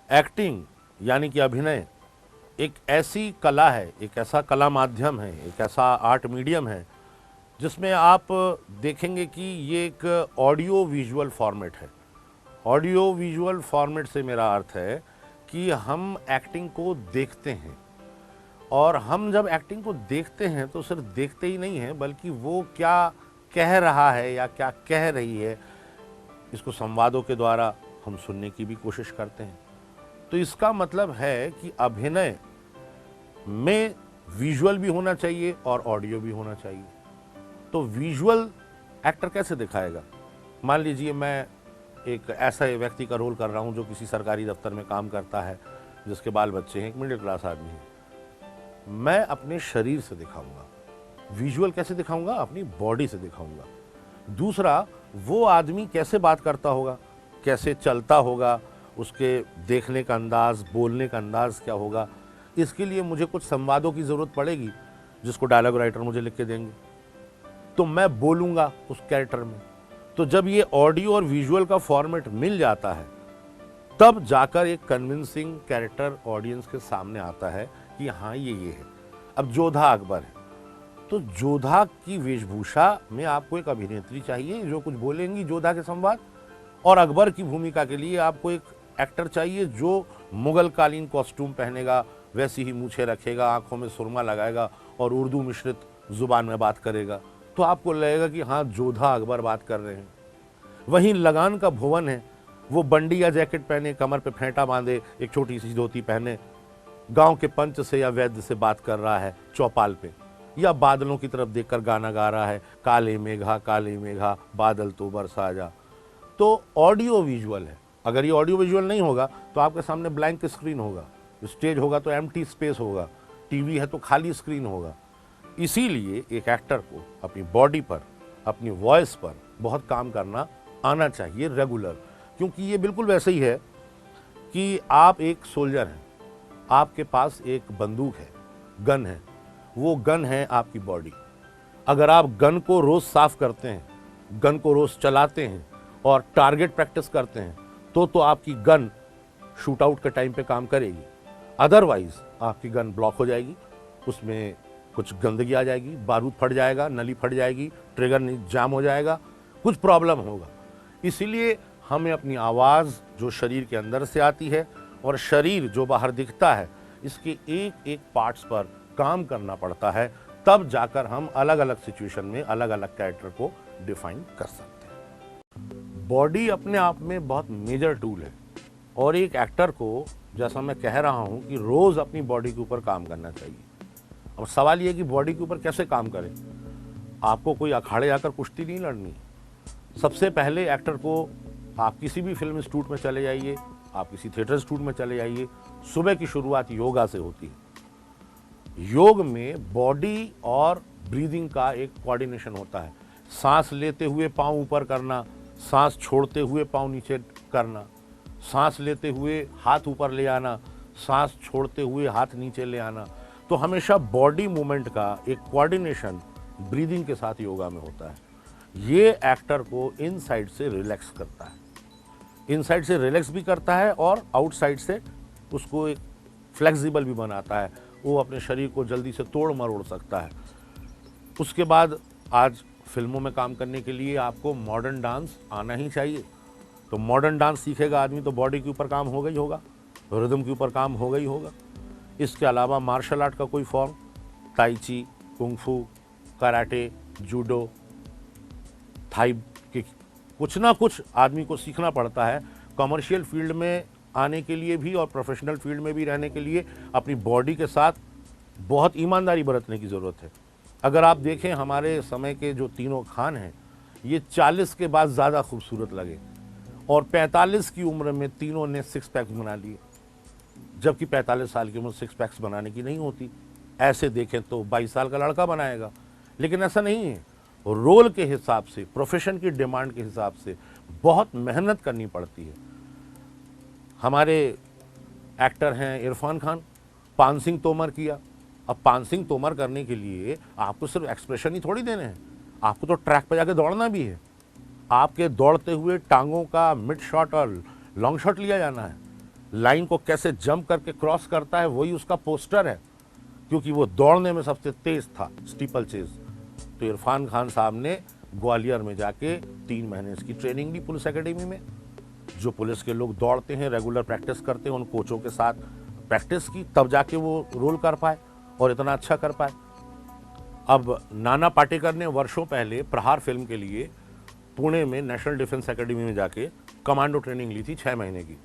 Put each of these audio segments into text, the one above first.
Acting यानी कि अभिनय एक ऐसी कला है, एक ऐसा कला माध्यम है, एक ऐसा आर्ट मीडियम है जिसमें आप देखेंगे कि ये एक ऑडियो विजुअल फॉर्मेट है। ऑडियो विजुअल फॉर्मेट से मेरा अर्थ है कि हम एक्टिंग को देखते हैं, और हम जब एक्टिंग को देखते हैं तो सिर्फ देखते ही नहीं हैं, बल्कि वो क्या कह रहा है या क्या कह रही है, इसको संवादों के द्वारा हम सुनने की भी कोशिश करते हैं। तो इसका मतलब है कि अभिनय में विजुअल भी होना चाहिए और ऑडियो भी होना चाहिए। तो विजुअल एक्टर कैसे दिखाएगा? मान लीजिए मैं एक ऐसा व्यक्ति का रोल कर रहा हूं जो किसी सरकारी दफ्तर में काम करता है, जिसके बाल बच्चे हैं, एक मिडिल क्लास आदमी है। मैं अपने शरीर से दिखाऊंगा। विजुअल कैसे दिखाऊंगा? अपनी बॉडी से दिखाऊंगा। दूसरा, वो आदमी कैसे बात करता होगा, कैसे चलता होगा, उसके देखने का अंदाज, बोलने का अंदाज क्या होगा, इसके लिए मुझे कुछ संवादों की ज़रूरत पड़ेगी जिसको डायलॉग राइटर मुझे लिख के देंगे। तो मैं बोलूँगा उस कैरेक्टर में। तो जब ये ऑडियो और विजुअल का फॉर्मेट मिल जाता है, तब जाकर एक कन्विंसिंग कैरेक्टर ऑडियंस के सामने आता है कि हाँ ये है। अब जोधा अकबर है, तो जोधा की वेशभूषा में आपको एक अभिनेत्री चाहिए जो कुछ बोलेंगी जोधा के संवाद, और अकबर की भूमिका के लिए आपको एक एक्टर चाहिए जो मुगल कालीन कॉस्ट्यूम पहनेगा, वैसी ही मूछें रखेगा, आंखों में सुरमा लगाएगा और उर्दू मिश्रित जुबान में बात करेगा। तो आपको लगेगा कि हाँ जोधा अकबर बात कर रहे हैं। वहीं लगान का भुवन है, वो बंडी या जैकेट पहने, कमर पे फेंटा बांधे, एक छोटी सी धोती पहने, गांव के पंच से या वैद्य से बात कर रहा है चौपाल पे, या बादलों की तरफ देखकर गाना गा रहा है, काले मेघा बादल तो बरसा जा। तो ऑडियो विजुअल है। अगर ये ऑडियो विजुअल नहीं होगा तो आपके सामने ब्लैंक स्क्रीन होगा, स्टेज होगा तो एम्प्टी स्पेस होगा, टीवी है तो खाली स्क्रीन होगा। इसीलिए एक एक्टर को अपनी बॉडी पर, अपनी वॉइस पर बहुत काम करना आना चाहिए रेगुलर, क्योंकि ये बिल्कुल वैसे ही है कि आप एक सोल्जर हैं, आपके पास एक बंदूक है, गन है, वो गन है आपकी बॉडी। अगर आप गन को रोज़ साफ करते हैं, गन को रोज़ चलाते हैं और टारगेट प्रैक्टिस करते हैं, तो आपकी गन शूट आउट के टाइम पे काम करेगी। अदरवाइज आपकी गन ब्लॉक हो जाएगी, उसमें कुछ गंदगी आ जाएगी, बारूद फट जाएगा, नली फट जाएगी, ट्रिगर जाम हो जाएगा, कुछ प्रॉब्लम होगा। इसीलिए हमें अपनी आवाज़ जो शरीर के अंदर से आती है और शरीर जो बाहर दिखता है, इसके एक एक पार्ट्स पर काम करना पड़ता है, तब जाकर हम अलग अलग सिचुएशन में अलग अलग कैरेक्टर को डिफाइन कर सकते हैं। बॉडी अपने आप में बहुत मेजर टूल है, और एक एक्टर को, जैसा मैं कह रहा हूं, कि रोज़ अपनी बॉडी के ऊपर काम करना चाहिए। अब सवाल ये है कि बॉडी के ऊपर कैसे काम करें। आपको कोई अखाड़े आकर कुश्ती नहीं लड़नी। सबसे पहले एक्टर को आप किसी भी फिल्म इंस्टीट्यूट में चले जाइए, आप किसी थिएटर इंस्टीट्यूट में चले जाइए, सुबह की शुरुआत योगा से होती है। योग में बॉडी और ब्रीदिंग का एक कोऑर्डिनेशन होता है। सांस लेते हुए पाँव ऊपर करना, सांस छोड़ते हुए पाँव नीचे करना, सांस लेते हुए हाथ ऊपर ले आना, सांस छोड़ते हुए हाथ नीचे ले आना। तो हमेशा बॉडी मूवमेंट का एक कोऑर्डिनेशन ब्रीदिंग के साथ योगा में होता है। ये एक्टर को इनसाइड से रिलैक्स करता है, इनसाइड से रिलैक्स भी करता है और आउटसाइड से उसको एक फ्लेक्सिबल भी बनाता है। वो अपने शरीर को जल्दी से तोड़ मरोड़ सकता है। उसके बाद आज फिल्मों में काम करने के लिए आपको मॉडर्न डांस आना ही चाहिए। तो मॉडर्न डांस सीखेगा आदमी तो बॉडी के ऊपर काम होगा ही होगा, रिदम के ऊपर काम होगा ही होगा। इसके अलावा मार्शल आर्ट का कोई फॉर्म, ताई ची, कुंग फू, कराटे, जूडो, थाई के कुछ ना कुछ आदमी को सीखना पड़ता है। कमर्शियल फील्ड में आने के लिए भी और प्रोफेशनल फील्ड में भी रहने के लिए अपनी बॉडी के साथ बहुत ईमानदारी बरतने की ज़रूरत है। अगर आप देखें हमारे समय के जो तीनों खान हैं, ये 40 के बाद ज़्यादा खूबसूरत लगे, और 45 की उम्र में तीनों ने सिक्स पैक्स बना लिए, जबकि 45 साल की उम्र सिक्स पैक्स बनाने की नहीं होती। ऐसे देखें तो 22 साल का लड़का बनाएगा, लेकिन ऐसा नहीं है। रोल के हिसाब से, प्रोफेशन की डिमांड के हिसाब से बहुत मेहनत करनी पड़ती है। हमारे एक्टर हैं इरफान खान, पान सिंह तोमर किया। अब पान सिंह तोमर करने के लिए आपको सिर्फ एक्सप्रेशन ही थोड़ी देने हैं, आपको तो ट्रैक पर जाके दौड़ना भी है। आपके दौड़ते हुए टांगों का मिड शॉट और लॉन्ग शॉट लिया जाना है। लाइन को कैसे जंप करके क्रॉस करता है वही उसका पोस्टर है, क्योंकि वो दौड़ने में सबसे तेज था, स्टीपल चेज। तो इरफान खान साहब ने ग्वालियर में जाके 3 महीने इसकी ट्रेनिंग ली पुलिस एकेडमी में। जो पुलिस के लोग दौड़ते हैं, रेगुलर प्रैक्टिस करते हैं, उन कोचों के साथ प्रैक्टिस की, तब जाके वो रोल कर पाए और इतना अच्छा कर पाए। अब नाना पाटेकर ने वर्षों पहले प्रहार फिल्म के लिए पुणे में नेशनल डिफेंस एकेडमी में जाके कमांडो ट्रेनिंग ली थी 6 महीने की,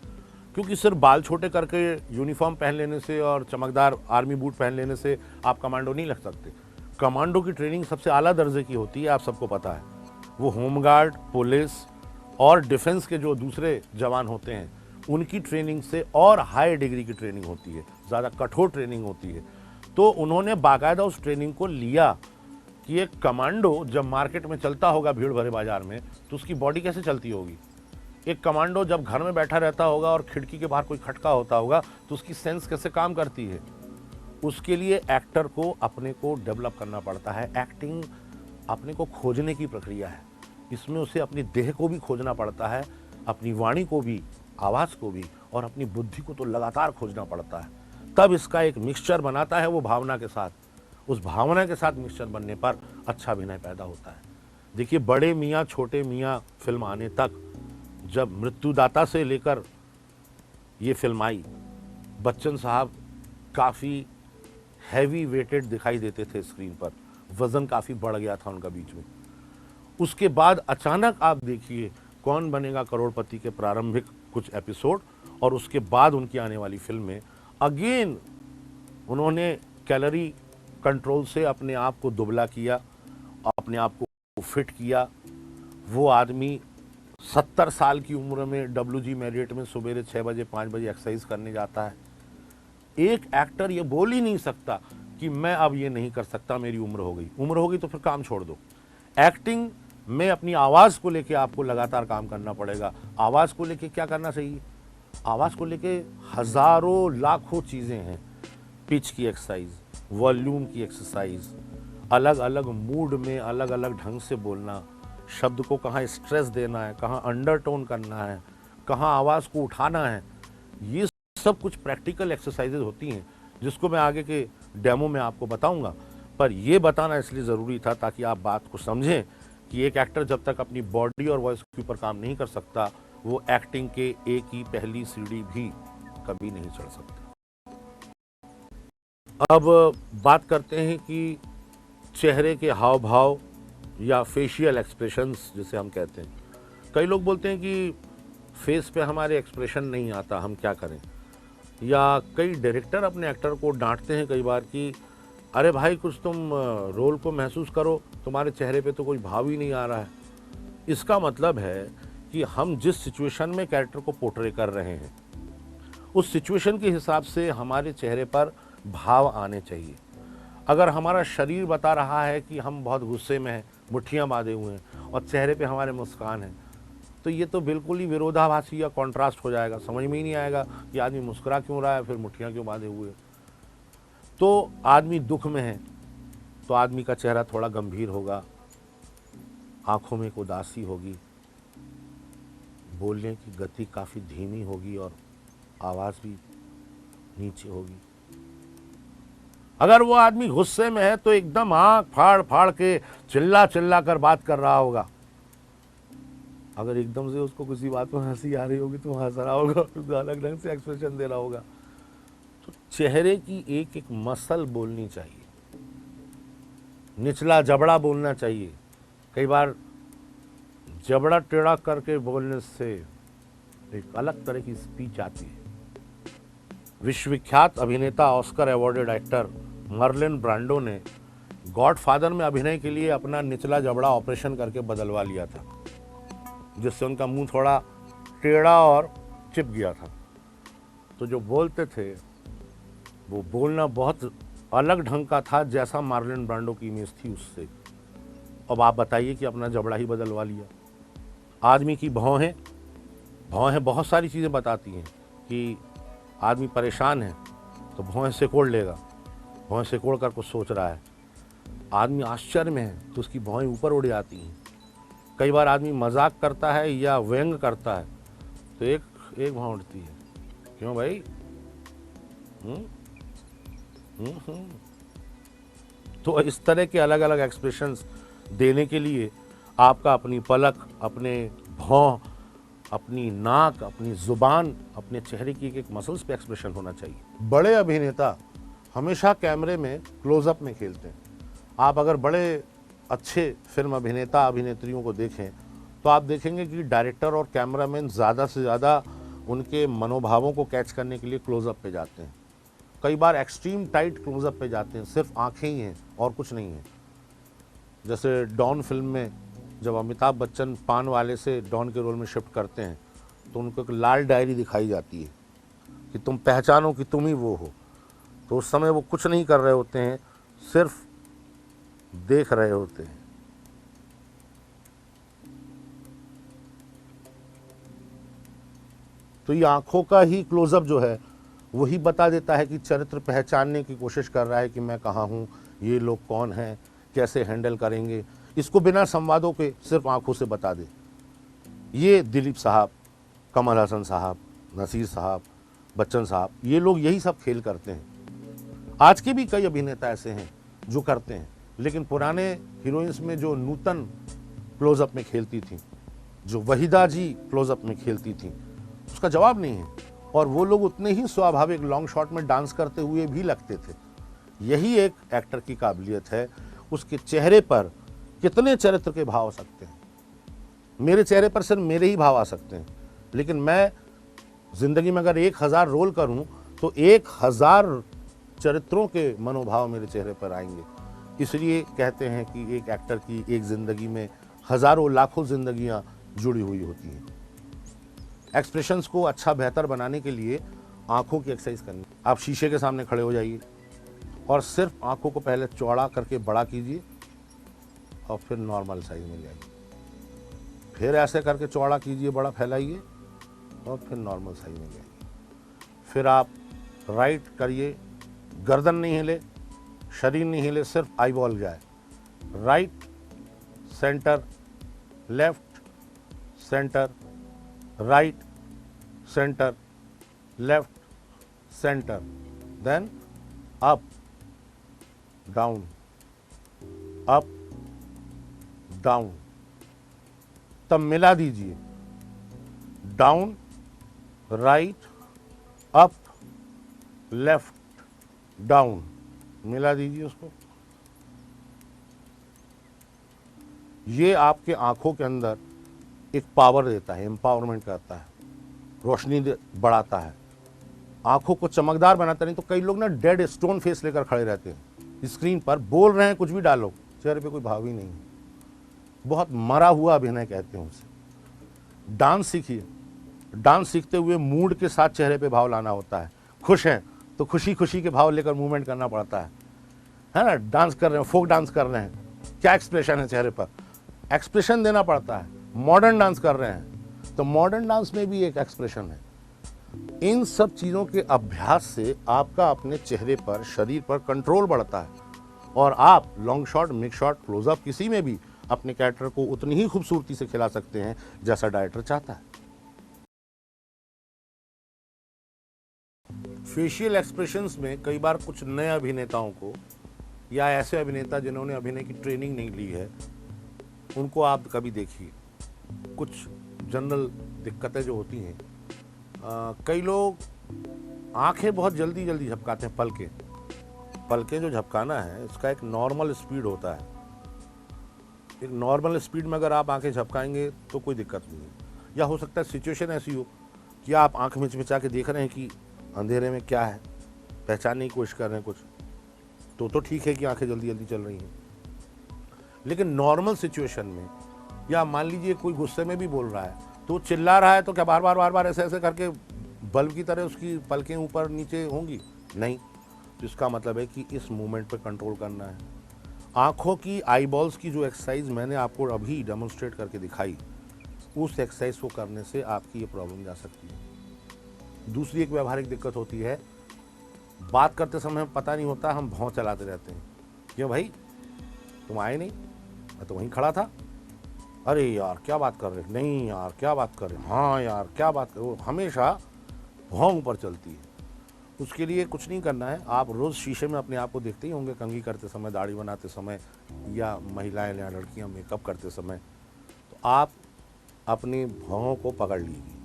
क्योंकि सिर्फ बाल छोटे करके यूनिफॉर्म पहन लेने से और चमकदार आर्मी बूट पहन लेने से आप कमांडो नहीं लग सकते। कमांडो की ट्रेनिंग सबसे आला दर्जे की होती है, आप सबको पता है। वो होमगार्ड, पुलिस और डिफेंस के जो दूसरे जवान होते हैं उनकी ट्रेनिंग से और हाई डिग्री की ट्रेनिंग होती है, ज़्यादा कठोर ट्रेनिंग होती है। तो उन्होंने बाकायदा उस ट्रेनिंग को लिया कि एक कमांडो जब मार्केट में चलता होगा भीड़ भरे बाजार में, तो उसकी बॉडी कैसे चलती होगी। एक कमांडो जब घर में बैठा रहता होगा और खिड़की के बाहर कोई खटका होता होगा, तो उसकी सेंस कैसे काम करती है। उसके लिए एक्टर को अपने को डेवलप करना पड़ता है। एक्टिंग अपने को खोजने की प्रक्रिया है, इसमें उसे अपनी देह को भी खोजना पड़ता है, अपनी वाणी को भी, आवाज़ को भी, और अपनी बुद्धि को तो लगातार खोजना पड़ता है। तब इसका एक मिक्सचर बनाता है वो भावना के साथ। उस भावना के साथ मिक्सचर बनने पर अच्छा अभिनय पैदा होता है। देखिए, बड़े मियाँ छोटे मियाँ फिल्म आने तक, जब मृत्युदाता से लेकर ये फिल्म आई, बच्चन साहब काफ़ी हैवी वेटेड दिखाई देते थे स्क्रीन पर, वज़न काफ़ी बढ़ गया था उनका बीच में। उसके बाद अचानक आप देखिए कौन बनेगा करोड़पति के प्रारंभिक कुछ एपिसोड, और उसके बाद उनकी आने वाली फिल्म में अगेन उन्होंने कैलोरी कंट्रोल से अपने आप को दुबला किया, अपने आप को फिट किया। वो आदमी 70 साल की उम्र में WG मैरियट में सुबह 6 बजे 5 बजे एक्सरसाइज करने जाता है। एक एक्टर ये बोल ही नहीं सकता कि मैं अब ये नहीं कर सकता, मेरी उम्र हो गई। उम्र हो गई तो फिर काम छोड़ दो। एक्टिंग में अपनी आवाज़ को लेके आपको लगातार काम करना पड़ेगा। आवाज़ को लेके क्या करना चाहिए? आवाज़ को लेके हज़ारों लाखों चीज़ें हैं। पिच की एक्सरसाइज, वॉल्यूम की एक्सरसाइज, अलग अलग मूड में अलग अलग ढंग से बोलना, शब्द को कहाँ स्ट्रेस देना है, कहाँ अंडरटोन करना है, कहाँ आवाज़ को उठाना है, ये सब कुछ प्रैक्टिकल एक्सरसाइजेज होती हैं, जिसको मैं आगे के डेमो में आपको बताऊंगा। पर ये बताना इसलिए ज़रूरी था ताकि आप बात को समझें कि एक एक्टर जब तक अपनी बॉडी और वॉइस के ऊपर काम नहीं कर सकता, वो एक्टिंग के एक ही पहली सीढ़ी भी कभी नहीं चढ़ सकता। अब बात करते हैं कि चेहरे के हाव भाव या फेशियल एक्सप्रेशंस जिसे हम कहते हैं। कई लोग बोलते हैं कि फेस पे हमारे एक्सप्रेशन नहीं आता, हम क्या करें। या कई डायरेक्टर अपने एक्टर को डांटते हैं कई बार कि अरे भाई, कुछ तुम रोल को महसूस करो, तुम्हारे चेहरे पे तो कोई भाव ही नहीं आ रहा है। इसका मतलब है कि हम जिस सिचुएशन में कैरेक्टर को पोर्ट्रे कर रहे हैं, उस सिचुएशन के हिसाब से हमारे चेहरे पर भाव आने चाहिए। अगर हमारा शरीर बता रहा है कि हम बहुत गुस्से में हैं, मुट्ठियाँ बांधे हुए हैं, और चेहरे पे हमारे मुस्कान है, तो ये तो बिल्कुल ही विरोधाभासी या कॉन्ट्रास्ट हो जाएगा। समझ में ही नहीं आएगा कि आदमी मुस्कुरा क्यों रहा है, फिर मुट्ठियाँ क्यों बांधे हुए। तो आदमी दुख में है तो आदमी का चेहरा थोड़ा गंभीर होगा, आंखों में एक उदासी होगी, बोलने की गति काफ़ी धीमी होगी और आवाज़ भी नीचे होगी। अगर वो आदमी गुस्से में है तो एकदम आंख फाड़ फाड़ के चिल्ला चिल्ला कर बात कर रहा होगा। अगर एकदम से उसको किसी बात में हंसी आ रही होगी तो हंस रहा होगा, अलग ढंग से एक्सप्रेशन दे रहा होगा। तो चेहरे की एक एक मसल बोलनी चाहिए, निचला जबड़ा बोलना चाहिए। कई बार जबड़ा टेढ़ा करके बोलने से एक अलग तरह की स्पीच आती है। विश्वविख्यात अभिनेता, Oscar awarded actor Marlon Brando ने गॉडफादर में अभिनय के लिए अपना निचला जबड़ा ऑपरेशन करके बदलवा लिया था, जिससे उनका मुंह थोड़ा टेढ़ा और चिप गया था। तो जो बोलते थे वो बोलना बहुत अलग ढंग का था, जैसा मार्लन ब्रांडो की इमेज थी उससे। अब आप बताइए कि अपना जबड़ा ही बदलवा लिया। आदमी की भौहें बहुत सारी चीज़ें बताती हैं कि आदमी परेशान है तो भौहें सिकोड़ लेगा, भौहें सिकोड़ कर कुछ सोच रहा है। आदमी आश्चर्य में है तो उसकी भौहें ऊपर उड़ जाती हैं। कई बार आदमी मजाक करता है या व्यंग करता है तो एक भौं उड़ती है। क्यों भाई? तो इस तरह के अलग अलग एक्सप्रेशंस देने के लिए आपका अपनी पलक, अपने भौं, अपनी नाक, अपनी जुबान, अपने चेहरे की एक मसल्स पे एक्सप्रेशन होना चाहिए। बड़े अभिनेता हमेशा कैमरे में क्लोजअप में खेलते हैं। आप अगर बड़े अच्छे फिल्म अभिनेता अभिनेत्रियों को देखें तो आप देखेंगे कि डायरेक्टर और कैमरामैन ज़्यादा से ज़्यादा उनके मनोभावों को कैच करने के लिए क्लोजअप पे जाते हैं। कई बार एक्सट्रीम टाइट क्लोजअप पे जाते हैं, सिर्फ आंखें ही हैं और कुछ नहीं है। जैसे डॉन फिल्म में जब अमिताभ बच्चन पान वाले से डॉन के रोल में शिफ्ट करते हैं तो उनको एक लाल डायरी दिखाई जाती है कि तुम पहचानो कि तुम ही वो हो। तो उस समय वो कुछ नहीं कर रहे होते हैं, सिर्फ देख रहे होते हैं। तो ये आंखों का ही क्लोजअप जो है वही बता देता है कि चरित्र पहचानने की कोशिश कर रहा है कि मैं कहाँ हूँ, ये लोग कौन हैं, कैसे हैंडल करेंगे। इसको बिना संवादों के सिर्फ आंखों से बता दे। ये दिलीप साहब, कमल हसन साहब, नसीर साहब, बच्चन साहब, ये लोग यही सब खेल करते हैं। आज के भी कई अभिनेता ऐसे हैं जो करते हैं, लेकिन पुराने हीरोइंस में जो नूतन क्लोजअप में खेलती थी, जो वहीदा जी क्लोजअप में खेलती थी, उसका जवाब नहीं है। और वो लोग उतने ही स्वाभाविक लॉन्ग शॉट में डांस करते हुए भी लगते थे। यही एक एक्टर की काबिलियत है, उसके चेहरे पर कितने चरित्र के भाव आ सकते हैं। मेरे चेहरे पर सिर्फ मेरे ही भाव आ सकते हैं, लेकिन मैं जिंदगी में अगर 1000 रोल करूं तो 1000 चरित्रों के मनोभाव मेरे चेहरे पर आएंगे। इसलिए कहते हैं कि एक एक्टर की एक जिंदगी में हजारों लाखों जिंदगियां जुड़ी हुई होती हैं। एक्सप्रेशंस को अच्छा बेहतर बनाने के लिए आंखों की एक्सरसाइज करनी। आप शीशे के सामने खड़े हो जाइए और सिर्फ आंखों को पहले चौड़ा करके बड़ा कीजिए और फिर नॉर्मल साइज में जाइए। फिर ऐसे करके चौड़ा कीजिए, बड़ा फैलाइए और फिर नॉर्मल साइज में जाइए। फिर आप राइट करिए, गर्दन नहीं हिले, शरीर नहीं हिले, सिर्फ आई बॉल जाए। Right, centre, left, centre, right, centre, left, centre, then up, down, up, down. तब मिला दीजिए, down, right, up, left, down, मिला दीजिए उसको। ये आपके आंखों के अंदर एक पावर देता है, एम्पावरमेंट करता है, रोशनी बढ़ाता है, आंखों को चमकदार बनाता। नहीं तो कई लोग ना डेड स्टोन फेस लेकर खड़े रहते हैं, स्क्रीन पर बोल रहे हैं कुछ भी डालो, चेहरे पे कोई भाव ही नहीं है। बहुत मरा हुआ अभिनय कहते हैं उसे। डांस सीखिए, डांस सीखते हुए मूड के साथ चेहरे पे भाव लाना होता है। खुश हैं तो खुशी खुशी के भाव लेकर मूवमेंट करना पड़ता है ना। डांस कर रहे हैं, फोक डांस कर रहे हैं, क्या एक्सप्रेशन है चेहरे पर, एक्सप्रेशन देना पड़ता है। मॉडर्न डांस कर रहे हैं तो मॉडर्न डांस में भी एक एक्सप्रेशन है। इन सब चीज़ों के अभ्यास से आपका अपने चेहरे पर, शरीर पर कंट्रोल बढ़ता है और आप long shot, mid shot, close up किसी में भी अपने कैरेक्टर को उतनी ही खूबसूरती से खिला सकते हैं जैसा डायरेक्टर चाहता है। फेशियल एक्सप्रेशंस में कई बार कुछ नए अभिनेताओं को या ऐसे अभिनेता जिन्होंने अभिनय की ट्रेनिंग नहीं ली है, उनको आप कभी देखिए, कुछ जनरल दिक्कतें जो होती हैं। कई लोग आंखें बहुत जल्दी जल्दी झपकाते हैं। पलकें जो झपकाना है इसका एक नॉर्मल स्पीड होता है। एक नॉर्मल स्पीड में अगर आप आंखें झपकाएंगे तो कोई दिक्कत नहीं है। या हो सकता है सिचुएशन ऐसी हो कि आप आंख मिचमिचा के देख रहे हैं कि अंधेरे में क्या है, पहचानने की कोशिश कर रहे हैं कुछ, तो ठीक है कि आंखें जल्दी जल्दी चल रही हैं। लेकिन नॉर्मल सिचुएशन में, या मान लीजिए कोई गुस्से में भी बोल रहा है तो चिल्ला रहा है, तो क्या बार बार बार बार ऐसे ऐसे करके बल्ब की तरह उसकी पलकें ऊपर नीचे होंगी? नहीं। तो इसका मतलब है कि इस मूवमेंट पे कंट्रोल करना है। आँखों की आईबॉल्स की जो एक्सरसाइज मैंने आपको अभी डेमोन्स्ट्रेट करके दिखाई, उस एक्सरसाइज को करने से आपकी ये प्रॉब्लम जा सकती है। दूसरी एक व्यावहारिक दिक्कत होती है, बात करते समय पता नहीं होता, हम भौं चलाते रहते हैं। क्यों भाई, तुम आए नहीं? मैं तो वहीं खड़ा था। अरे यार क्या बात कर रहे, नहीं यार क्या बात कर रहे, हाँ यार क्या बात कर, वो हमेशा भौं ऊपर चलती है। उसके लिए कुछ नहीं करना है, आप रोज़ शीशे में अपने आप को देखते ही होंगे, कंघी करते समय, दाढ़ी बनाते समय, या महिलाएं या लड़कियां मेकअप करते समय। तो आप अपनी भौं को पकड़ लीजिए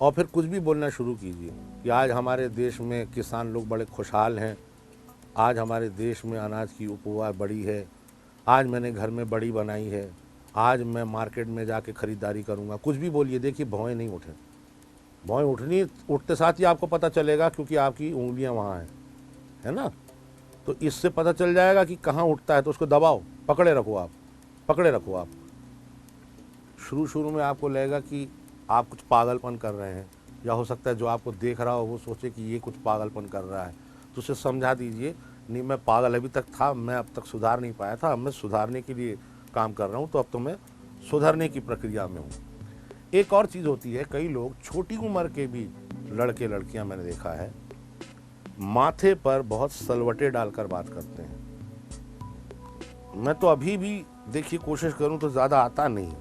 और फिर कुछ भी बोलना शुरू कीजिए कि आज हमारे देश में किसान लोग बड़े खुशहाल हैं, आज हमारे देश में अनाज की उपज बढ़ी है, आज मैंने घर में बड़ी बनाई है, आज मैं मार्केट में जाके ख़रीदारी करूंगा। कुछ भी बोलिए, देखिए भौएं नहीं उठे। भौएं उठनी, उठते साथ ही आपको पता चलेगा, क्योंकि आपकी उंगलियां वहाँ हैं, है ना। तो इससे पता चल जाएगा कि कहाँ उठता है, तो उसको दबाओ, पकड़े रखो आप, पकड़े रखो आप। शुरू में आपको लगेगा कि आप कुछ पागलपन कर रहे हैं, या हो सकता है जो आपको देख रहा हो वो सोचे कि ये कुछ पागलपन कर रहा है, तो उसे समझा दीजिए, नहीं मैं पागल अभी तक था, मैं अब तक सुधार नहीं पाया था, अब मैं सुधारने के लिए काम कर रहा हूँ, तो अब तो मैं सुधरने की प्रक्रिया में हूँ। एक और चीज़ होती है, कई लोग छोटी उम्र के भी लड़के लड़कियाँ मैंने देखा है, माथे पर बहुत सलवटे डालकर बात करते हैं। मैं तो अभी भी देखिए कोशिश करूँ तो ज़्यादा आता नहीं,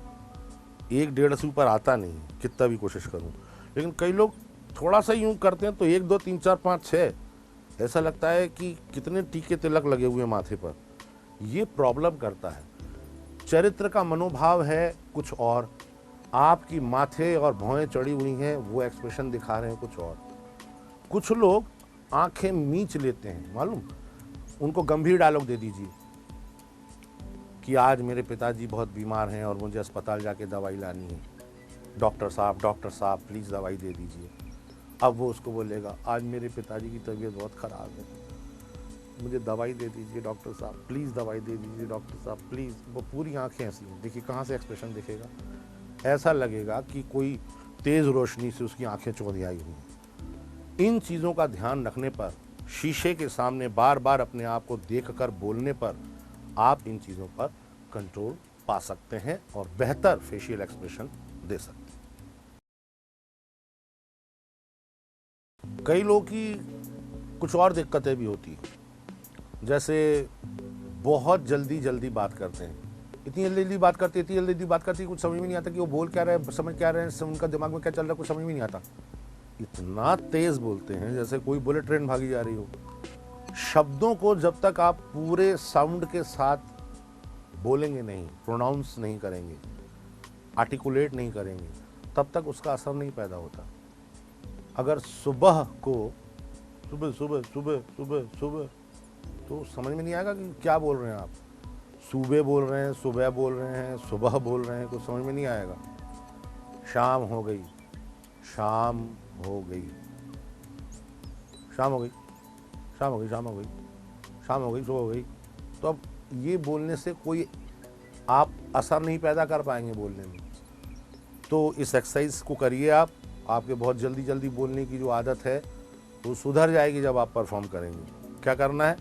1-1.5 से ऊपर आता नहीं, कितना भी कोशिश करूं। लेकिन कई लोग थोड़ा सा यूं करते हैं तो 1 2 3 4 5 6, ऐसा लगता है कि कितने टीके तिलक लगे हुए माथे पर। ये प्रॉब्लम करता है। चरित्र का मनोभाव है कुछ और, आपकी माथे और भौएं चढ़ी हुई हैं, वो एक्सप्रेशन दिखा रहे हैं कुछ और। कुछ लोग आंखें मींच लेते हैं, मालूम, उनको गंभीर डायलॉग दे दीजिए कि आज मेरे पिताजी बहुत बीमार हैं और मुझे अस्पताल जाके दवाई लानी है, डॉक्टर साहब प्लीज़ दवाई दे दीजिए। अब वो उसको बोलेगा, आज मेरे पिताजी की तबीयत बहुत ख़राब है, मुझे दवाई दे दीजिए डॉक्टर साहब, प्लीज़ दवाई दे दीजिए डॉक्टर साहब प्लीज़। वो पूरी आंखें ऐसी, देखिए कहाँ से एक्सप्रेशन दिखेगा, ऐसा लगेगा कि कोई तेज़ रोशनी से उसकी आंखें चौंधियाई हुई हैं। इन चीज़ों का ध्यान रखने पर, शीशे के सामने बार बार अपने आप को देखकर बोलने पर, आप इन चीज़ों पर कंट्रोल पा सकते हैं और बेहतर फेशियल एक्सप्रेशन दे सकते हैं। कई लोगों की कुछ और दिक्कतें भी होती हैं, जैसे बहुत जल्दी बात करते हैं, इतनी जल्दी बात करते कुछ समझ में नहीं आता कि वो बोल क्या रहे हैं, समझ क्या रहे हैं, उनका दिमाग में क्या चल रहा है, कुछ समझ में नहीं आता। इतना तेज बोलते हैं जैसे कोई बुलेट ट्रेन भागी जा रही हो। शब्दों को जब तक आप पूरे साउंड के साथ बोलेंगे नहीं, प्रोनाउंस नहीं करेंगे, आर्टिकुलेट नहीं करेंगे, तब तक उसका असर नहीं पैदा होता। अगर सुबह को सुबह सुबह सुबह सुबह सुबह, तो समझ में नहीं आएगा कि क्या बोल रहे हैं आप। सुबह बोल रहे हैं, सुबह बोल रहे हैं, सुबह बोल रहे हैं, कुछ समझ में नहीं आएगा। शाम हो गई, शाम हो गई, शाम हो गई, शाम हो गई, शाम हो गई, शाम हो गई, सुबह हो गई। तो अब ये बोलने से कोई आप असर नहीं पैदा कर पाएंगे बोलने में। तो इस एक्सरसाइज को करिए आप, आपके बहुत जल्दी बोलने की जो आदत है वो सुधर जाएगी जब आप परफॉर्म करेंगे। क्या करना है,